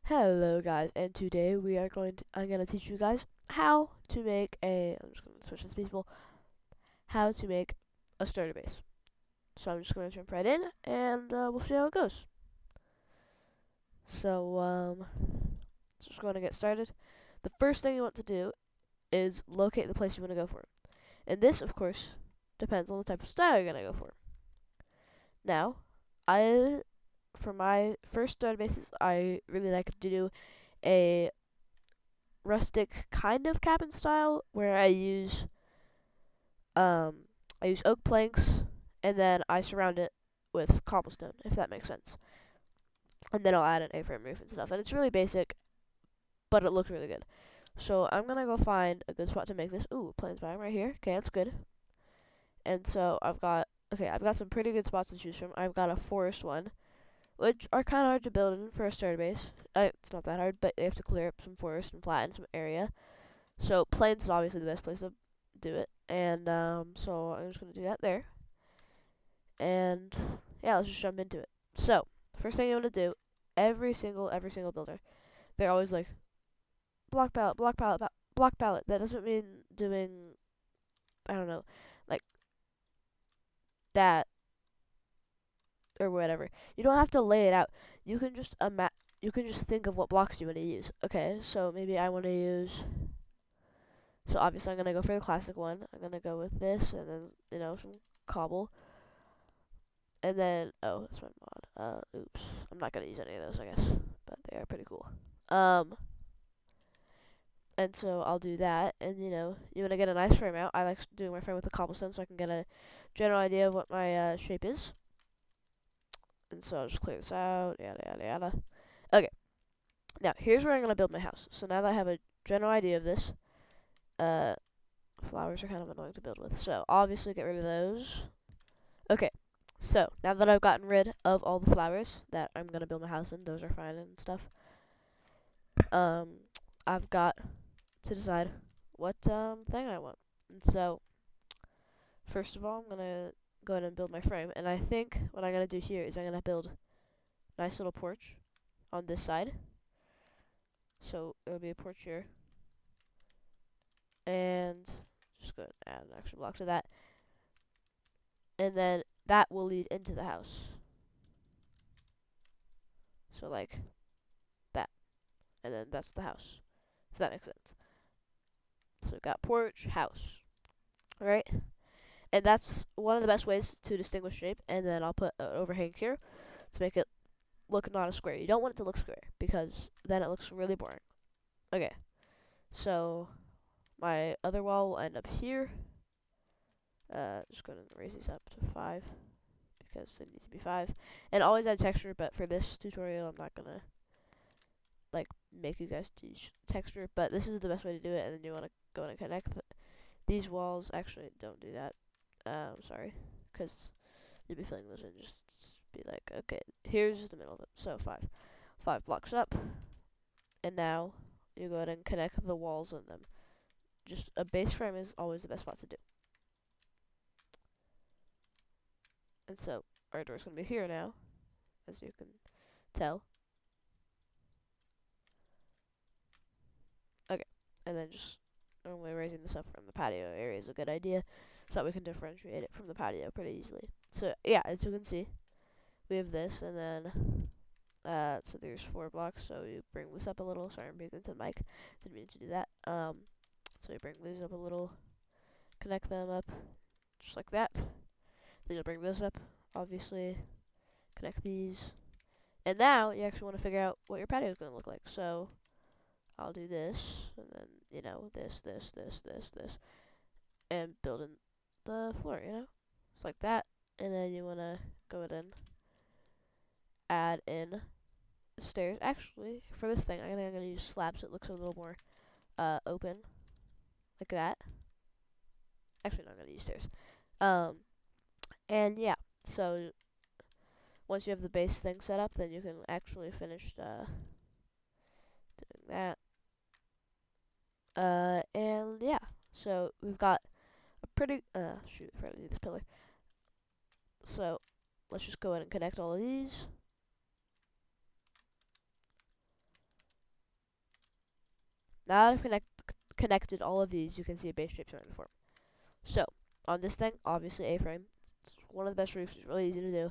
Hello guys, and today I'm gonna teach you guys how to make I'm just gonna switch this people, how to make a starter base. So I'm just gonna jump right in and we'll see how it goes. So just going to get started. The first thing you want to do is locate the place you want to go for. And this of course depends on the type of style you're gonna go for. Now, I for my first starter bases I really like to do a rustic kind of cabin style where um I use oak planks and then I surround it with cobblestone, if that makes sense. And then I'll add an A-frame roof and stuff. And it's really basic, but it looks really good. So I'm gonna go find a good spot to make this. Ooh, plains biome right here. Okay, that's good. And so I've got some pretty good spots to choose from. I've got a forest one, which are kind of hard to build in for a starter base. It's not that hard, but you have to clear up some forest and flatten some area. So plains is obviously the best place to do it, and so I'm just gonna do that there. And yeah, let's just jump into it. So first thing you want to do, every single builder, they're always like block palette, block palette, block palette. That doesn't mean doing I don't know, like that or whatever. You don't have to lay it out. You can just You can just think of what blocks you want to use. Okay, so maybe I want to use. So obviously I'm gonna go for the classic one. I'm gonna go with this, and then some cobble. And then, oh, that's my mod. Oops. I'm not gonna use any of those, I guess. But they are pretty cool. Um, and so I'll do that. And, you want to get a nice frame out. I like doing my frame with the cobblestone so I can get a general idea of what my shape is. And so I'll just clear this out, yada, yada, yada. Okay. Now, here's where I'm gonna build my house. So now that I have a general idea of this, uh, flowers are kind of annoying to build with. So, obviously get rid of those. Okay. So, now that I've gotten rid of all the flowers that I'm going to build my house in, those are fine and stuff, um, I've got to decide what thing I want. And so, first of all, I'm going to go ahead and build my frame. And I think what I'm going to do here is I'm going to build a nice little porch on this side. So, it'll be a porch here. And just go ahead and add an extra block to that. And then that will lead into the house. So, like that. And then that's the house, if that makes sense. So we've got porch, house, right? And that's one of the best ways to distinguish shape. And then I'll put an overhang here to make it look not a square. You don't want it to look square because then it looks really boring. Okay, so my other wall will end up here. Just going to raise these up to 5 because they need to be 5. And always add texture, but for this tutorial, I'm not gonna like make you guys teach texture. But this is the best way to do it. And then you want to go and connect these walls. Actually, don't do that. Sorry, because you'll be filling those in. Just be like, okay, here's the middle of it. So 5 blocks up, and now you go ahead and connect the walls on them. Just a base frame is always the best spot to do. And so our door's gonna be here now, as you can tell. Okay, and then just normally raising this up from the patio area is a good idea, so that we can differentiate it from the patio pretty easily. So yeah, as you can see, we have this, and then so there's 4 blocks. So you bring this up a little. Sorry, I'm breathing into the mic. Didn't mean to do that. So you bring these up a little, connect them up, just like that. Then you'll bring this up, obviously, connect these, and now you actually want to figure out what your patio is going to look like. So I'll do this, and then this, and build in the floor. It's like that, and then you want to go ahead and add in stairs. Actually, for this thing, I think I'm going to use slabs so it looks a little more open, like that. Actually, no, I'm going to use stairs. And yeah, so once you have the base thing set up, then you can actually finish doing that. And yeah, so we've got a pretty, shoot, I forgot to do this pillar. So let's just go ahead and connect all of these. Now that I've connected all of these, you can see a base shape starting to form. So, on this thing, obviously A-frame. It's one of the best roofs. It's really easy to do.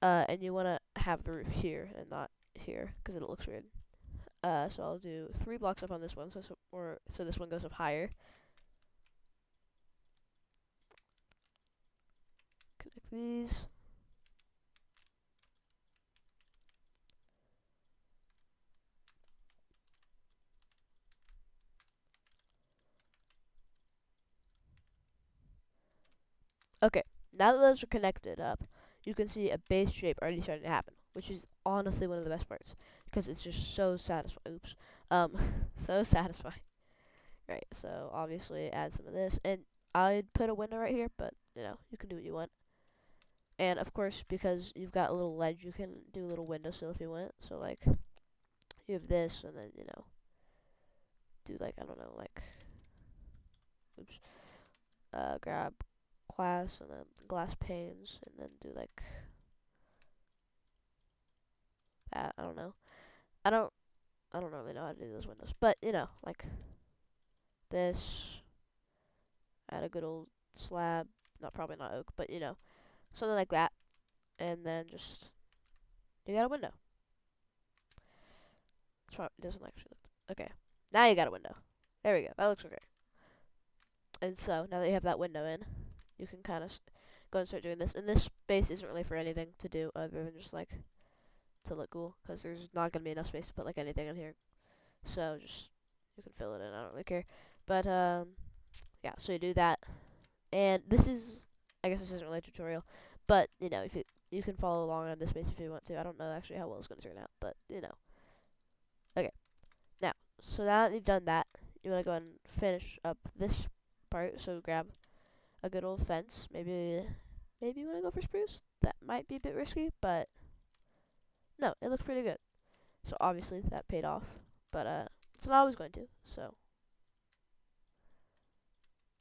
And you want to have the roof here and not here because it looks weird. So I'll do 3 blocks up on this one, so this one goes up higher. Connect these. Okay, now that those are connected up, you can see a base shape already starting to happen, which is honestly one of the best parts because it's just so satisfying. Oops, so satisfying. Right. So obviously add some of this, and I'd put a window right here, but you can do what you want. And of course, because you've got a little ledge, you can do a little windowsill if you want. So like, you have this, and then do like, I don't know, like, oops, grab glass and then glass panes, and then do like that. I don't know. I don't. I don't really know how to do those windows, but like this. Add a good old slab. Not probably not oak, but something like that, and then just you got a window. It doesn't actually look. Okay, now you got a window. There we go. That looks okay. And so now that you have that window in, you can kind of go and start doing this. And this space isn't really for anything to do other than just like to look cool, because there's not gonna be enough space to put like anything in here. So just you can fill it in. I don't really care. But yeah. So you do that, and this is, I guess this isn't really a tutorial, but if you can follow along on this space if you want to. I don't know actually how well it's gonna turn out, but Okay. Now, so now that you've done that, you want to go and finish up this part. So grab a good old fence. Maybe you want to go for spruce. That might be a bit risky, but no, it looks pretty good. So obviously that paid off, but it's not always going to. So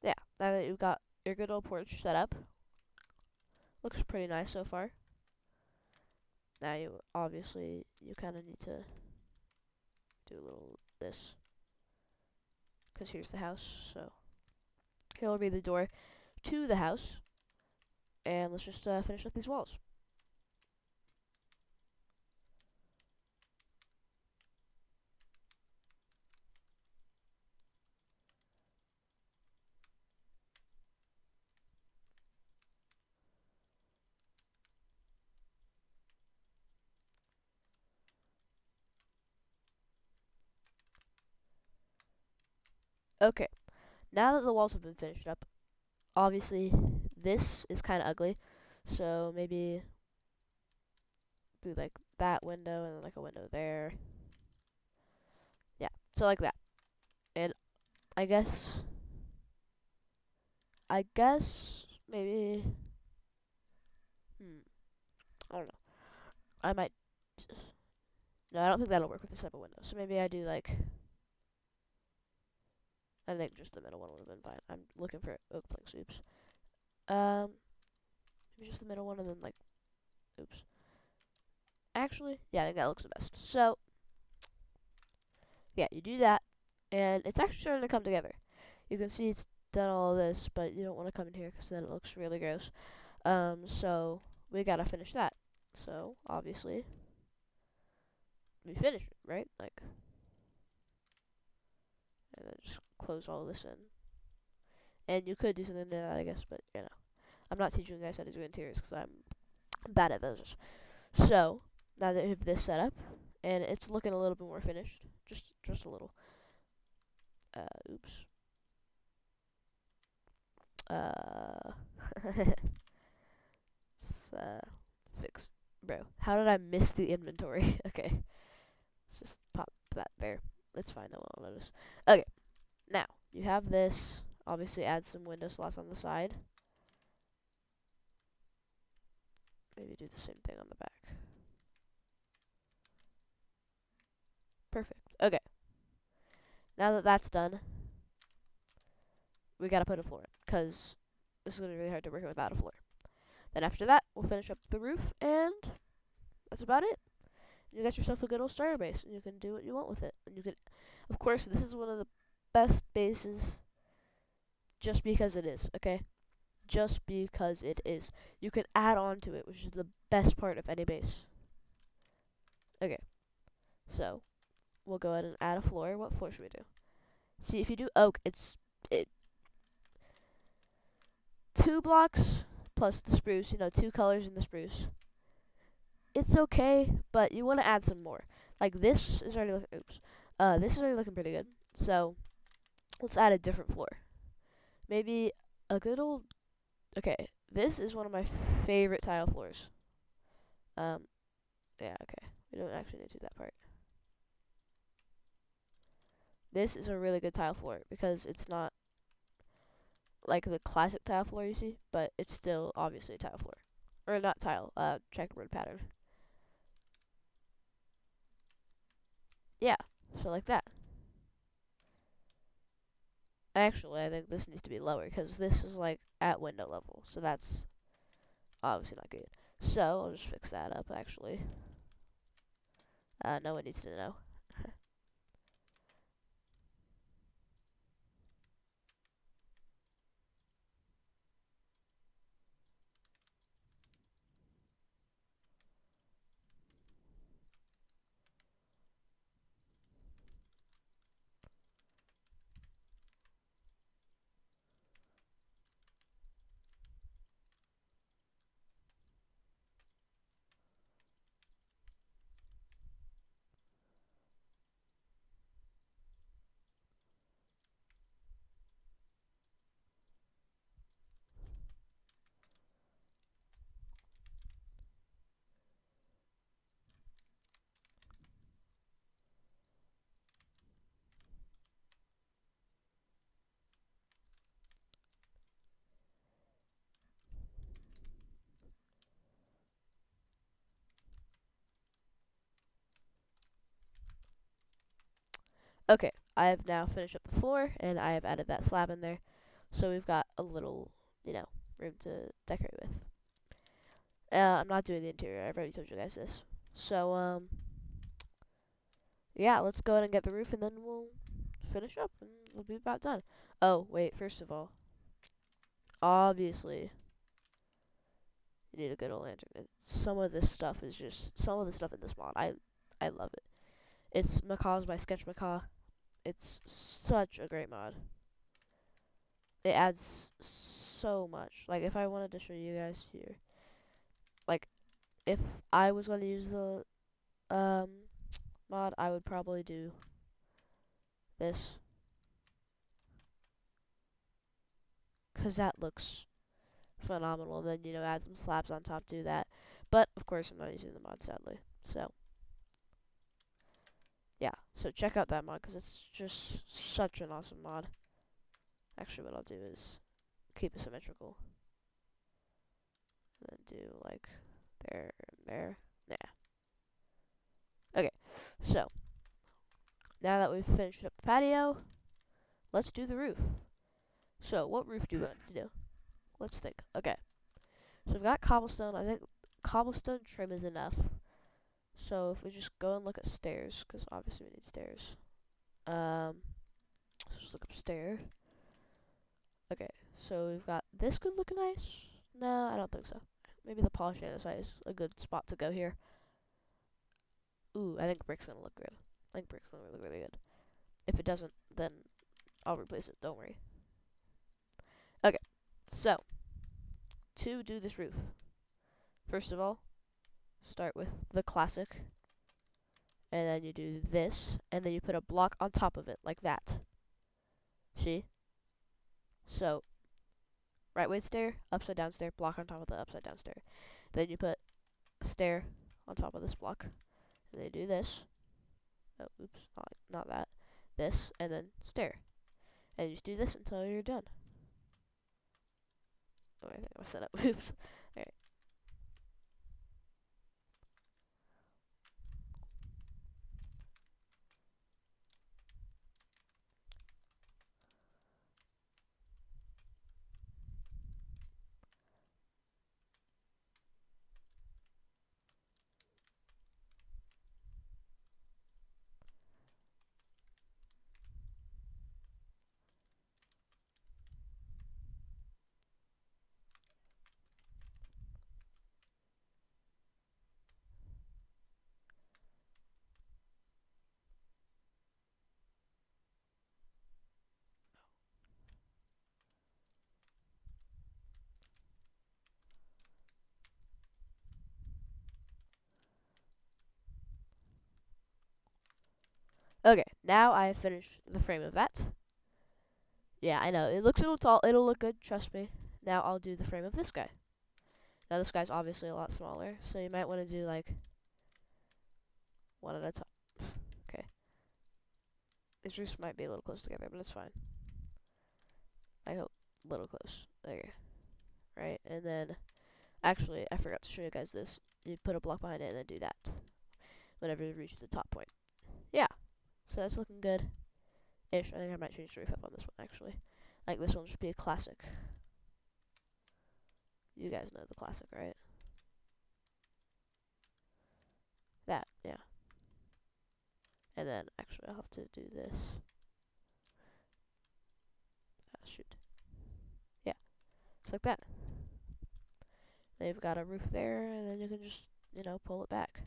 yeah, now that you've got your good old porch set up, looks pretty nice so far. Now you kind of need to do a little this, because here's the house. So here will be the door to the house, and let's just finish up these walls. Okay, now that the walls have been finished up, obviously this is kind of ugly, so maybe do like that window and then like a window there. Yeah, so like that. And I guess, maybe, I don't know. I might, no, I don't think that'll work with this type of window. So maybe I do like, I think just the middle one would have been fine. I'm looking for oak planks. Oops. Maybe just the middle one and then like, oops. Actually, yeah, I think that looks the best. So, yeah, you do that, and it's actually starting to come together. You can see it's done all of this, but you don't want to come in here because then it looks really gross. So we gotta finish that. So obviously we finish it, right? Like, and then just close all of this in. And you could do something to that, I guess, but I'm not teaching you guys how to do interiors because I'm bad at those. So now that you have this set up, and it's looking a little bit more finished, just a little. Oops. It's, fixed. Bro, how did I miss the inventory? Okay, let's just pop that there. It's fine, no one will notice. Okay, now, you have this. Obviously, add some window slots on the side. Maybe do the same thing on the back. Perfect. Okay. Now that that's done, we gotta put a floor in, because this is gonna be really hard to work without a floor. Then after that, we'll finish up the roof, and that's about it. you got yourself a good old starter base, and you can do what you want with it. And you can, of course, this is one of the best bases, just because it is. Okay, just because it is. You can add on to it, which is the best part of any base. Okay, so we'll go ahead and add a floor. What floor should we do? See, if you do oak, it 2 blocks plus the spruce. You know, 2 colors in the spruce. It's okay, but you want to add some more. Like this is already looking. Oops. This is already looking pretty good. So let's add a different floor. Maybe a good old. Okay, this is one of my favorite tile floors. Yeah. Okay, we don't actually need to do that part. This is a really good tile floor because it's not like the classic tile floor you see, but it's still obviously a tile floor. Or not tile, checkerboard pattern. Yeah, so like that. Actually, I think this needs to be lower because this is like at window level, so that's obviously not good. So I'll just fix that up actually. No one needs to know. Okay, I have now finished up the floor and I have added that slab in there, so we've got a little, room to decorate with. I'm not doing the interior. I've already told you guys this. So yeah, let's go ahead and get the roof, and then we'll finish up, and we'll be about done. Oh wait, first of all, obviously you need a good old lantern. Some of this stuff is just some of the stuff in this mod. I love it. It's Macaws by Sketch Macaw. It's such a great mod. It adds so much. Like if I wanted to show you guys here, like if I was gonna use the mod, I would probably do this, cause that looks phenomenal. And then add some slabs on top, do that. But of course, I'm not using the mod sadly. So yeah, so check out that mod because it's just such an awesome mod. Actually, what I'll do is keep it symmetrical, and then do like there and there. Yeah. Okay, so now that we've finished up the patio, let's do the roof. So what roof do you want to do? Let's think. Okay, so we've got cobblestone. I think cobblestone trim is enough. So if we just go and look at stairs, because obviously we need stairs. Let's just look upstairs. Okay, so we've got this could look nice. No, I don't think so. Maybe the polish side is a good spot to go here. Ooh, I think brick's gonna look good. I think brick's gonna look really good. If it doesn't, then I'll replace it. Don't worry. Okay, so to do this roof, first of all, start with the classic, and then you do this, and then you put a block on top of it like that. See? So right way stair, upside down stair, block on top of the upside down stair. Then you put stair on top of this block, and then you do this. Oh, oops, not that. This, and then stair. And you just do this until you're done. Oh, I think I messed that up. Oops. Alright. Okay, now I have finished the frame of that. Yeah, I know. It looks a little tall. It'll look good, trust me. Now I'll do the frame of this guy. Now this guy's obviously a lot smaller, so you might want to do like one at a time. Okay. These roofs might be a little close together, but it's fine. I hope a little close. Okay. Right, and then actually I forgot to show you guys this. You put a block behind it and then do that whenever you reach the top point. Yeah. So that's looking good. Ish. I think I might change the roof up on this one actually. Like this one will just be a classic. You guys know the classic, right? That, yeah. And then actually I'll have to do this. Shoot. Yeah. Just like that. They've got a roof there and then you can just, pull it back.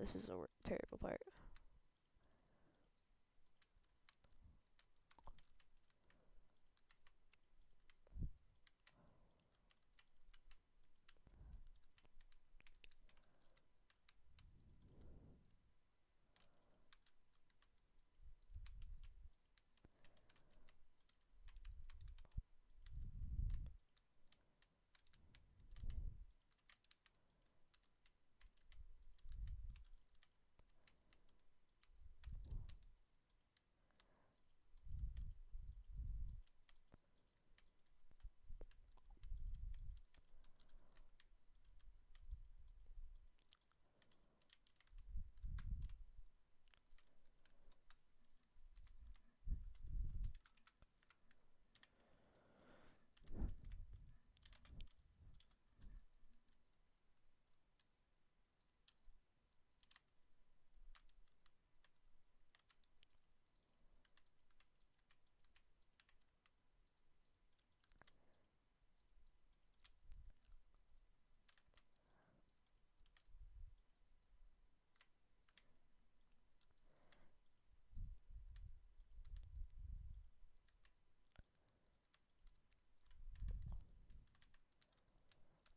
This is the terrible part.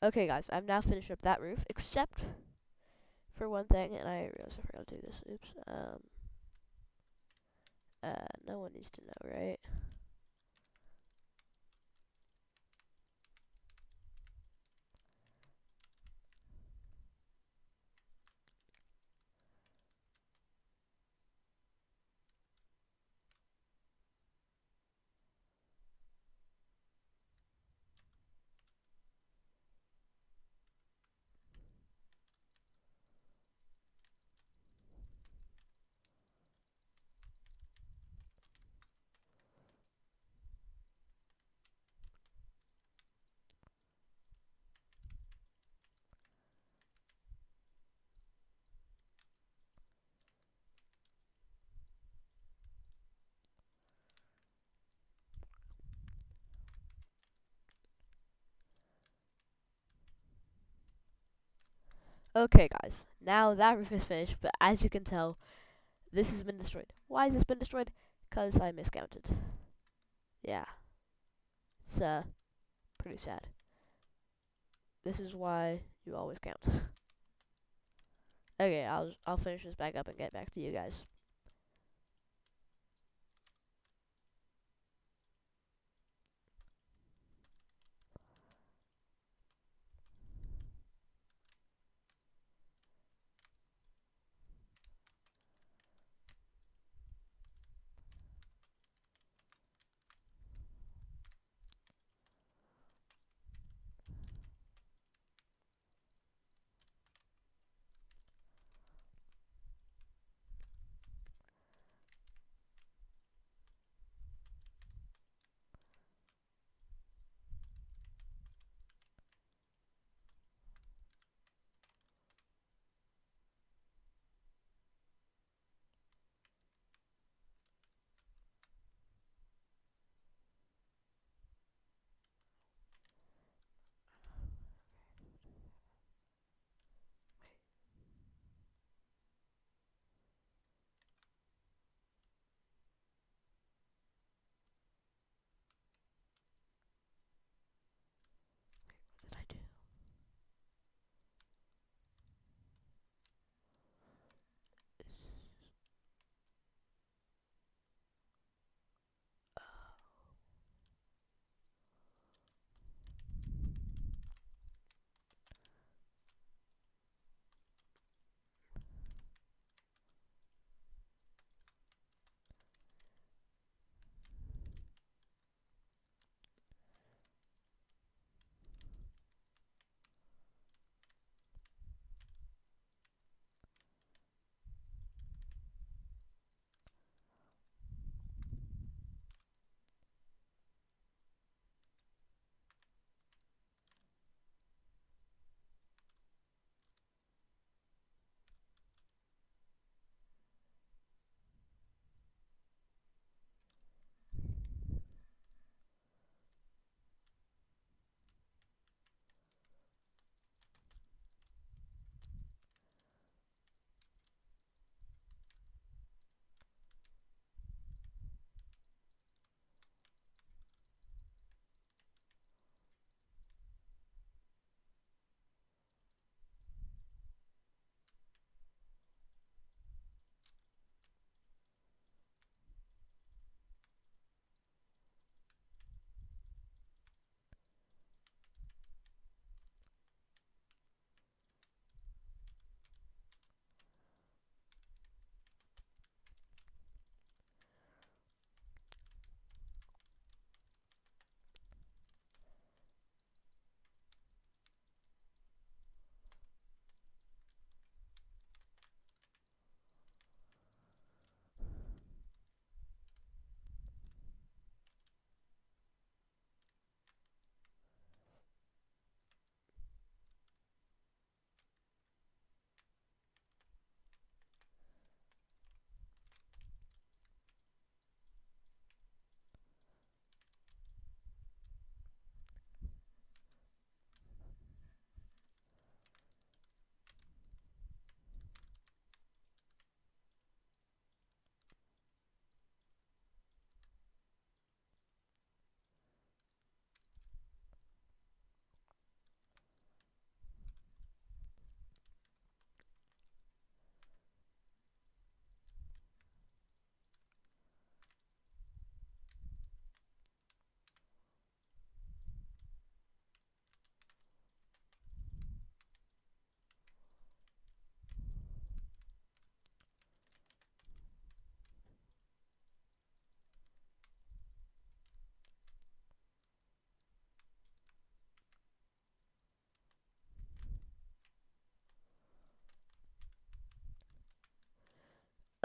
Okay, guys, I've now finished up that roof, except for one thing, and I realized I forgot to do this. Oops. No one needs to know, right? Okay, guys, now that roof is finished, but as you can tell, this has been destroyed. Why has this been destroyed? Because I miscounted. Yeah, it's, pretty sad. This is why you always count. Okay, I'll finish this back up and get back to you guys.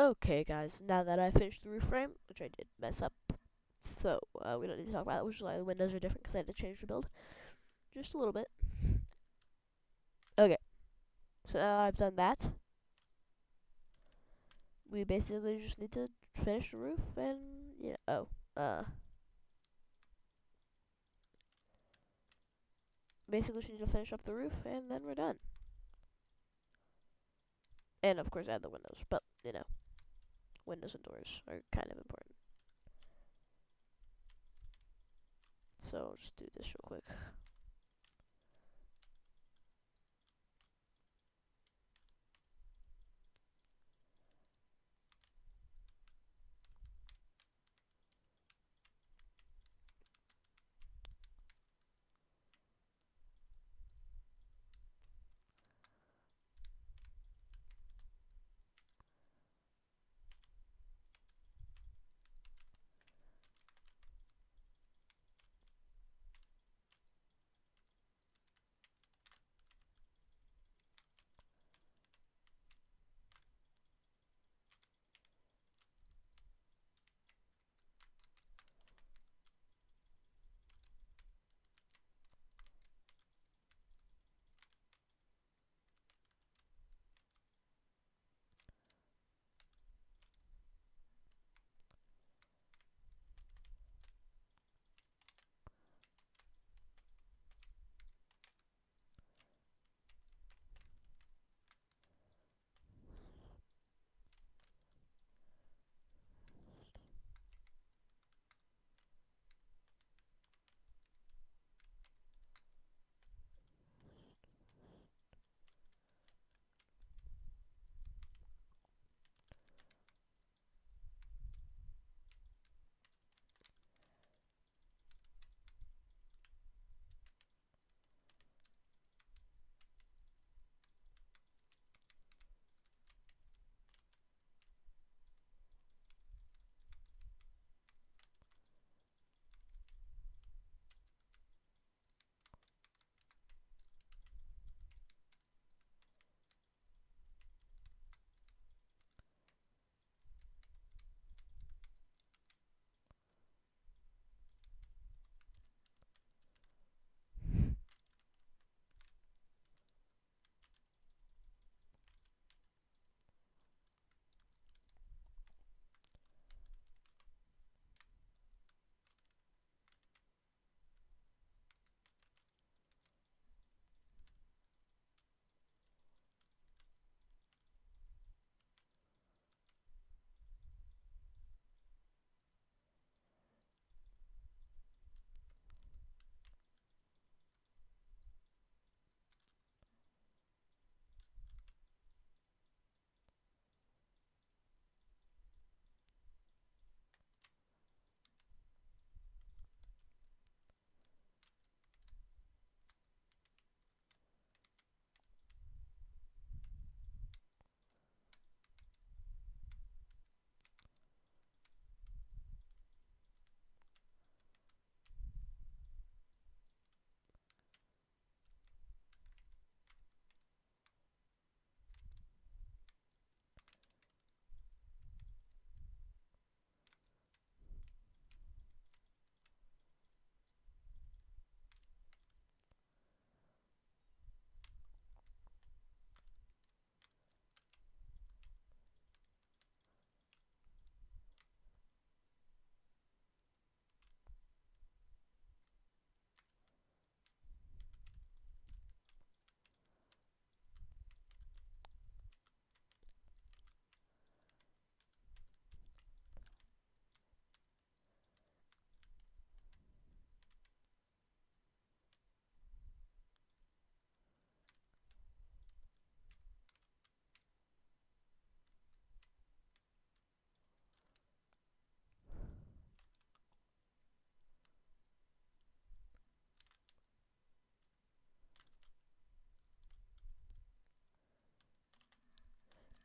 Okay, guys, now that I finished the roof frame, which I did mess up, so we don't need to talk about it, which is why the windows are different, because I had to change the build just a little bit. Okay, so now I've done that. We basically just need to finish the roof and, basically just need to finish up the roof and then we're done. And of course add the windows, but, windows and doors are kind of important. So I'll just do this real quick.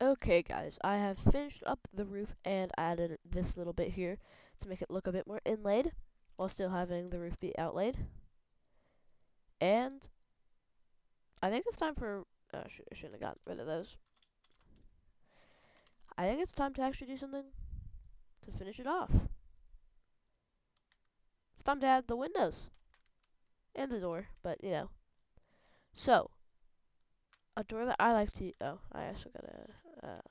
Okay, guys, I have finished up the roof and added this little bit here to make it look a bit more inlaid while still having the roof be outlaid. And I think it's time for. I shouldn't have gotten rid of those. I think it's time to actually do something to finish it off. It's time to add the windows and the door, but you know. So, a door that I like to. Oh, I also gotta.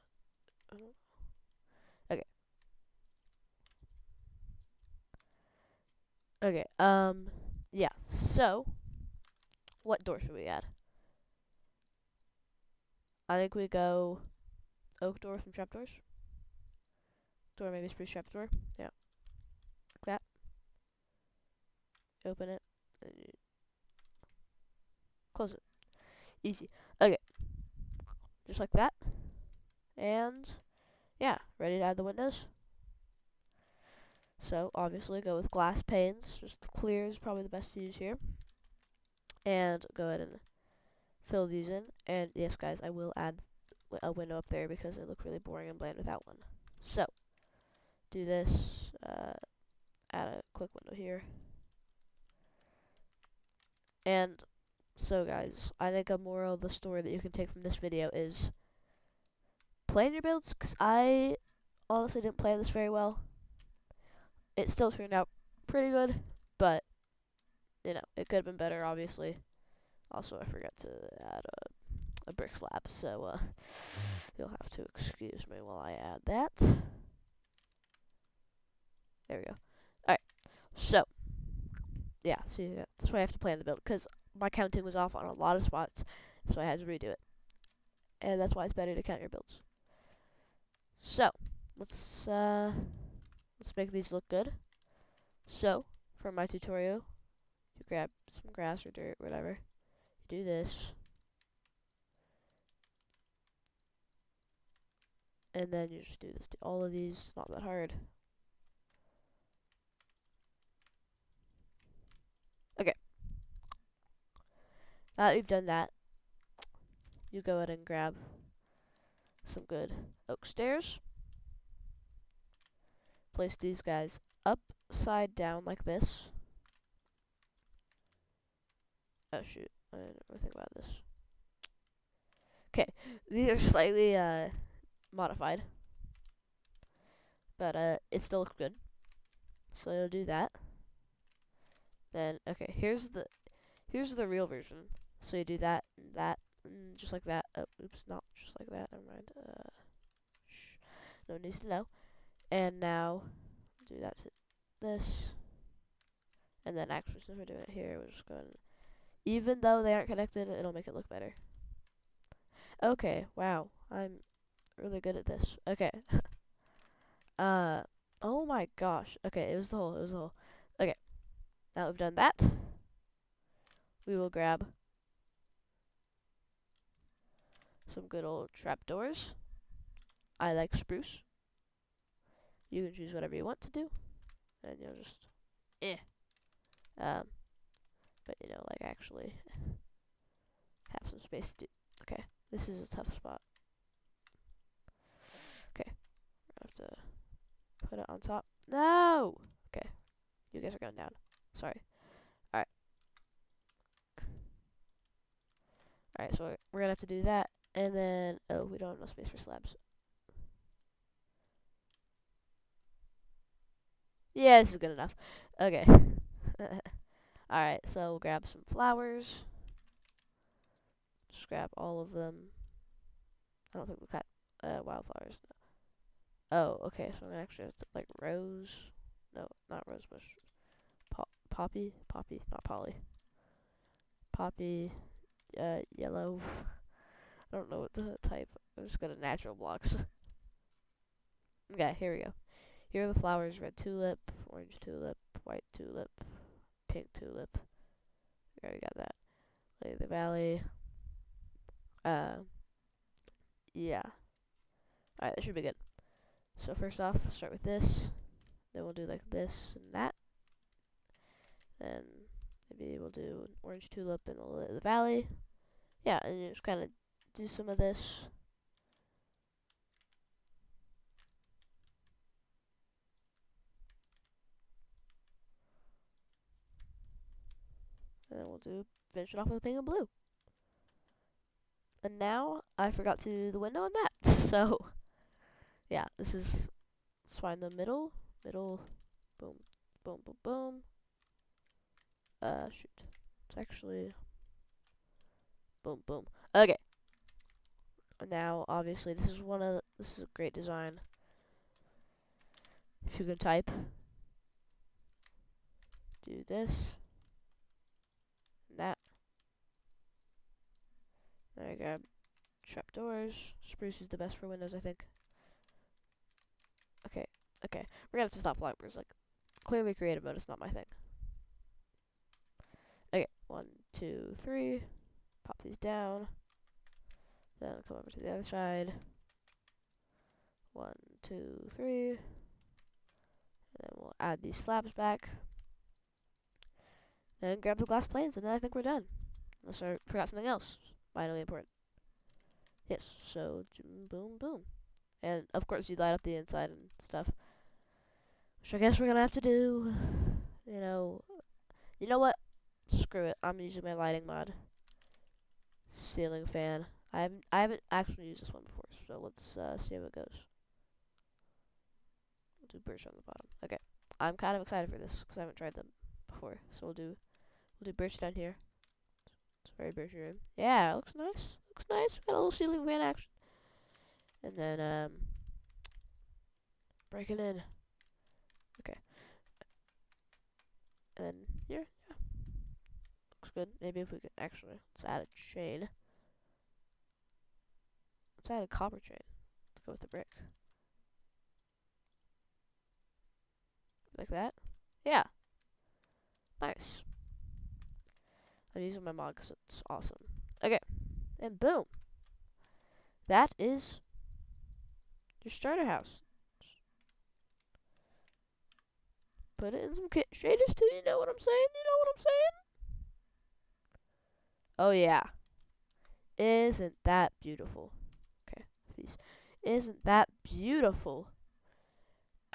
Okay. Okay. Yeah. So, what door should we add? I think we go oak door from trapdoors. Door maybe spruce trapdoor. Yeah. Like that. Open it. And you close it. Easy. Okay. Just like that. And yeah, ready to add the windows. So obviously go with glass panes. Just clear is probably the best to use here. And go ahead and fill these in. And yes, guys, I will add a window up there because it looked really boring and bland without one. So do this. Add a quick window here. And so, guys, I think a moral of the story that you can take from this video is plan your builds, because I honestly didn't plan this very well. It still turned out pretty good, but you know, it could have been better, obviously. Also, I forgot to add a brick slab, so you'll have to excuse me while I add that. There we go. Alright, so, yeah, see, that's why I have to plan the build, because my counting was off on a lot of spots, so I had to redo it. And that's why it's better to count your builds. So, let's make these look good. So, for my tutorial, you grab some grass or dirt, whatever. You do this. And then you just do this to all of these. Not that hard. Okay. Now that you've done that, you go ahead and grab some good oak stairs. Place these guys upside down like this. Oh shoot, I didn't really think about this. Okay, these are slightly modified, but it still looks good. So you'll do that. Then okay, here's the real version. So you do that and that, and just like that. Oh, oops, not just like that. Never mind. Shh. No one needs to know. And now do that to this, and then actually since we're doing it here, we're just going. Even though they aren't connected, it'll make it look better. Okay, wow, I'm really good at this. Okay. Oh my gosh. Okay, it was the hole. Okay, now we've done that. We will grab some good old trapdoors. I like spruce. You can choose whatever you want to do, and you'll just, but you know, like actually have some space to do. Okay, this is a tough spot. Okay, we're gonna have to put it on top. No! Okay, you guys are going down. Sorry. Alright. Alright, so we're gonna have to do that, and then, oh, we don't have enough space for slabs. Yeah, this is good enough. Okay. Alright, so we'll grab some flowers. Just grab all of them. I don't think we've got wildflowers. Oh, okay, so I'm gonna actually have to, like, rose. No, not rose bush. Poppy, not Polly. Poppy, yellow. I don't know what the type. I'm just gonna natural blocks. Okay, here we go. Here are the flowers: red tulip, orange tulip, white tulip, pink tulip. We already got that. Lily of the Valley. Yeah. Alright, that should be good. So first off, start with this. Then we'll do like this and that. Then maybe we'll do an orange tulip in the Lily of the Valley. Yeah, and you just kind of do some of this. And then we'll finish it off with pink and blue. And now I forgot to do the window on that. So Yeah, this is, let's find the middle. Middle, boom, boom, boom, boom. Shoot. It's actually, boom, boom. Okay. Now, obviously, this is a great design. If you can type, do this, and that. There you go. Trapdoors. Spruce is the best for Windows, I think. Okay, okay. We're gonna have to stop flying because, like, clearly creative mode is not my thing. Okay, 1, 2, 3. Pop these down. Then come over to the other side. 1, 2, 3. And then we'll add these slabs back. Then grab the glass planes, and then I think we're done. Unless I forgot something else vitally important. Yes, so boom, boom. And of course, you light up the inside and stuff. Which I guess we're gonna have to do. You know what? Screw it. I'm using my lighting mod. Ceiling fan. I haven't actually used this one before, so let's see how it goes. We'll do birch on the bottom. Okay. I'm kind of excited for this because I haven't tried them before. So we'll do birch down here. It's very birchy room. Yeah, it looks nice. Looks nice. Got a little ceiling fan action. And then break it in. Okay. And then here, yeah. Looks good. Maybe if we could actually, let's add a chain. Let's add a copper chain. Let's go with the brick. Like that. Yeah. Nice. I'm using my mod because it's awesome. Okay. And boom. That is your starter house. Put it in some shaders too, you know what I'm saying? You know what I'm saying? Oh yeah. Isn't that beautiful? Okay, please. Isn't that beautiful?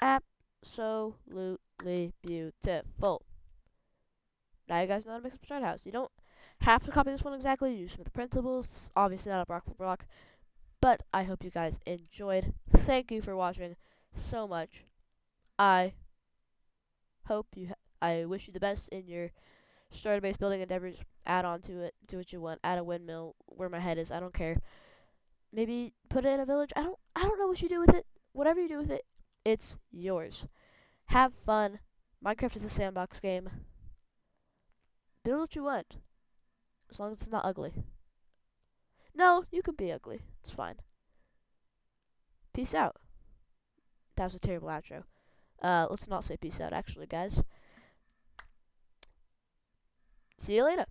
Absolutely beautiful. Now you guys know how to make some starter house. You don't have to copy this one exactly. Use some of the principles. Obviously not a block for block. But I hope you guys enjoyed. Thank you for watching so much. I hope I wish you the best in your starter base building endeavors. Add on to it. Do what you want. Add a windmill where my head is. I don't care. Maybe put it in a village. I don't know what you do with it. Whatever you do with it, it's yours. Have fun. Minecraft is a sandbox game. Build what you want. As long as it's not ugly. No, you can be ugly. It's fine. Peace out. That was a terrible outro. Let's not say peace out, actually, guys. See you later.